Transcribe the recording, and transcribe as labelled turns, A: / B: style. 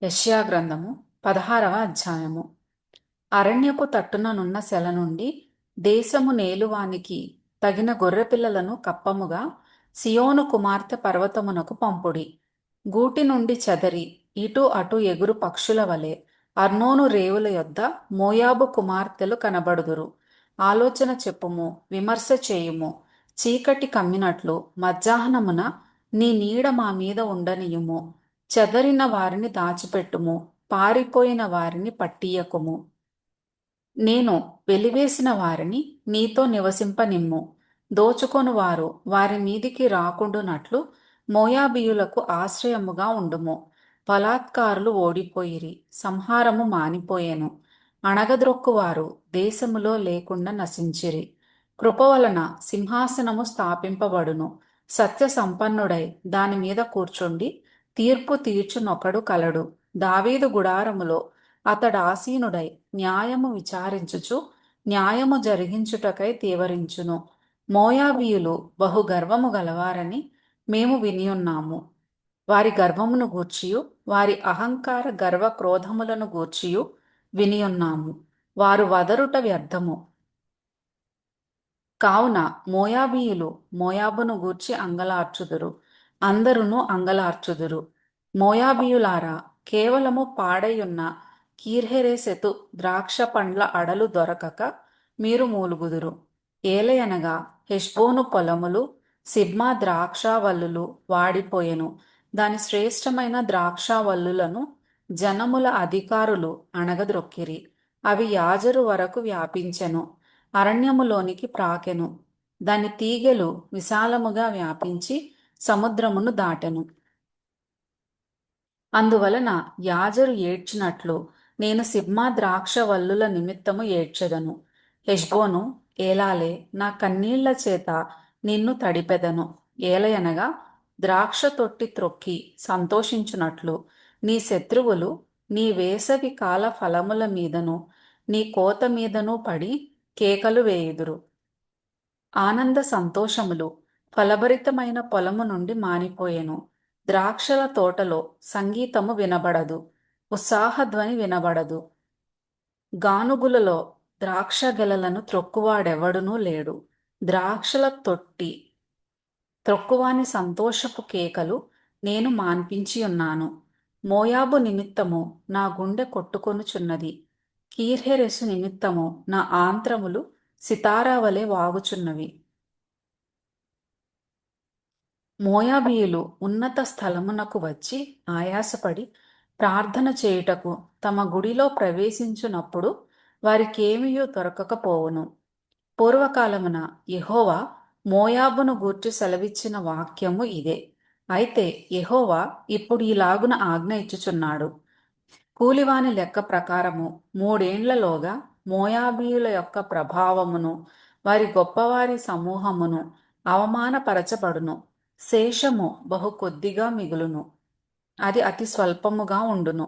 A: యెషయా గ్రంథము 16వ అధ్యాయము. అరణ్యపు తట్టుననున్న సెల నుండి దేశము నేలువానికి తగిన గొర్రెపిల్లలను కప్పముగా సియోను కుమార్తె పర్వతమునకు పంపుడి. గూటి నుండి చెదరి ఇటు అటు ఎగురు పక్షుల వలె అర్నోను రేవుల యొద్ద మోయాబు కుమార్తెలు కనబడుదురు. ఆలోచన చెప్పుము, విమర్శ చేయుము. చీకటి కమ్మినట్లు మధ్యాహ్నమున నీ నీడ మా మీద ఉండనియుము. చెదరిన వారిని దాచిపెట్టుము, పారిపోయిన వారిని పట్టియకుము. నేను వెలివేసిన వారిని నీతో నివసింపనిమ్ము. దోచుకొనువారు వారి మీదికి రాకుండునట్లు మోయాబీయులకు ఆశ్రయముగా ఉండుము. బలాత్కారులు ఓడిపోయిరి, సంహారము మానిపోయెను. అణగద్రొక్కువారు దేశములో లేకుండా నశించిరి. కృప వలన సింహాసనము స్థాపింపబడును. సత్య సంపన్నుడై దాని మీద కూర్చుండి తీర్పు తీర్చునొకడు కలడు. దావీదు గుడారములో అతడాసీనుడై న్యాయము విచారించుచు న్యాయము జరిగించుటకై తీవరించును. మోయాబీయులు బహు గర్వము గలవారని మేము వినియున్నాము. వారి గర్వమును గూర్చియు వారి అహంకార గర్వ క్రోధములను గూర్చియు వినియున్నాము. వారు వదరుట వ్యర్థము. కావున మోయాబీయులు మోయాబును గూర్చి అంగలార్చుదురు, అందరును అంగలార్చుదురు. మోయాబీయులారా, కేవలము పాడైయున్న కీర్హెరెసెతు ద్రాక్ష పండ్ల అడలు దొరకక మీరు మూలుగుదురు. ఏలయనగా హెష్బోను పొలములు, సిబ్మా ద్రాక్షావల్లులు వాడిపోయెను. దాని శ్రేష్టమైన ద్రాక్షావల్లులను జనముల అధికారులు అణగద్రొక్కిరి. అవి యాజరు వరకు వ్యాపించెను, అరణ్యములోనికి ప్రాకెను. దాని తీగెలు విశాలముగా వ్యాపించి సముద్రమును దాటెను. అందువలన యాజరు ఏడ్చినట్లు నేను సిబ్మా ద్రాక్ష వల్లుల నిమిత్తము ఏడ్చెదను. హెష్బోను, ఏలాలే, నా కన్నీళ్ల చేత నిన్ను తడిపెదను. ఏలయనగా ద్రాక్ష తొట్టి త్రొక్కి సంతోషించునట్లు నీ శత్రువులు నీ వేసవి కాల ఫలముల మీదను నీ కోత మీదను పడి కేకలు వేయుదురు. ఆనంద సంతోషములు ఫలభరితమైన పొలము నుండి మానిపోయెను. ద్రాక్షల తోటలో సంగీతము వినబడదు, ఉత్సాహధ్వని వినబడదు. గానుగులలో ద్రాక్ష గెలలను త్రొక్కువాడెవడునూ లేడు. ద్రాక్షల తొట్టి త్రొక్కువాని సంతోషపు కేకలు నేను మాన్పించి ఉన్నాను. మోయాబు నిమిత్తము నా గుండె కొట్టుకొనుచున్నది. కీర్హెరెసు నిమిత్తము నా ఆంత్రములు సితారావలే వాగుచున్నవి. మోయాబీయులు ఉన్నత స్థలమునకు వచ్చి ఆయాసపడి ప్రార్థన చేయుటకు తమ గుడిలో ప్రవేశించునప్పుడు వారికేమియూ దొరకకపోవును. పూర్వకాలమున యెహోవా మోయాబును గూర్చి సెలవిచ్చిన వాక్యము ఇదే. అయితే యెహోవా ఇప్పుడు ఇలాగున ఆజ్ఞ ఇచ్చుచున్నాడు. కూలివాని లెక్క ప్రకారము 3 ఏండ్లలోగా మోయాబీయుల యొక్క ప్రభావమును వారి గొప్పవారి సమూహమును అవమానపరచబడును. శేషము బహు కొద్దిగా మిగులును, అది అతి స్వల్పముగా ఉండును.